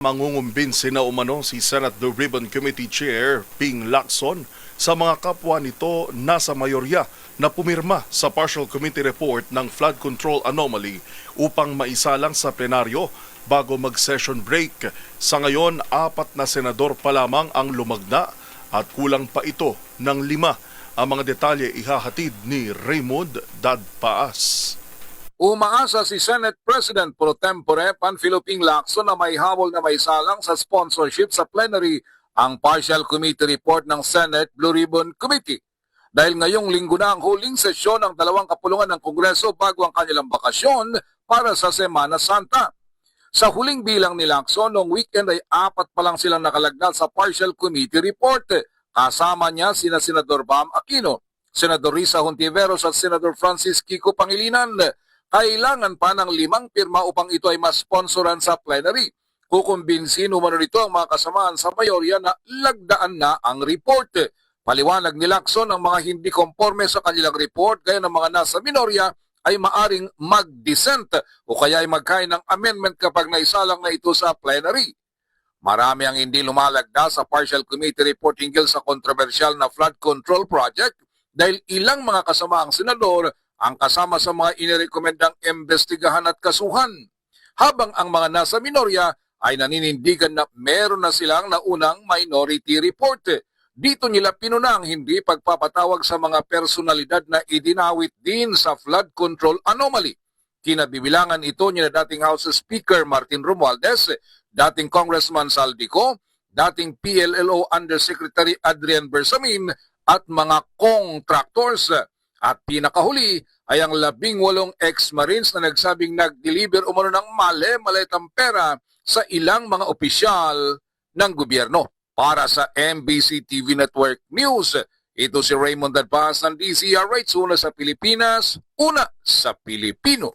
Mangungumbinsi na umano si Senate Blue Ribbon Committee Chair Ping Lacson sa mga kapwa nito nasa mayorya na pumirma sa partial committee report ng flood control anomaly upang maisalang sa plenaryo bago mag-session break. Sa ngayon, 4 na senador pa lamang ang lumagda at kulang pa ito ng 5. Ang mga detalye ihahatid ni Raymond Dadpaas. Umaasa si Senate President Pro Tempore Panfilo Ping Lacson na may habol na may salang sa sponsorship sa plenary ang partial committee report ng Senate Blue Ribbon Committee. Dahil ngayong linggo na ang huling sesyon ng 2 kapulungan ng Kongreso bago ang kanilang bakasyon para sa Semana Santa. Sa huling bilang ni Lacson, noong weekend ay 4 pa lang silang nakalagda sa partial committee report. Kasama niya sina Senador Bam Aquino, Senador Risa Hontiveros at Senador Francis Kiko Pangilinan. Kailangan pa ng 5 pirma upang ito ay masponsoran sa plenary. Kukumbinsin umano nito ang mga kasamaan sa mayorya na lagdaan na ang report. Paliwanag ni Lacson ang mga hindi konforme sa kanilang report gaya ng mga nasa minorya ay maaring mag-dissent o kaya ay magkain ng amendment kapag naisalang na ito sa plenary. Marami ang hindi lumalagda sa partial committee report hinggil sa kontrobersyal na flood control project dahil ilang mga kasamaang senador ang kasama sa mga inirekomendang imbestigahan at kasuhan. Habang ang mga nasa minorya ay naninindigan na meron na silang naunang minority report. Dito nila pinuna ang hindi pagpapatawag sa mga personalidad na idinawit din sa flood control anomaly. Kinabibilangan ito ni dating House Speaker Martin Romualdez, dating Congressman Saldico, dating PLLO Undersecretary Adrian Bersamin at mga contractors. At pinakahuli ay ang 18 ex-Marines na nagsabing nag-deliver umano ng mali-malitang pera sa ilang mga opisyal ng gobyerno. Para sa MBC TV Network News, ito si Raymond Dadpaas ng DCRH, una sa Pilipinas, una sa Pilipino.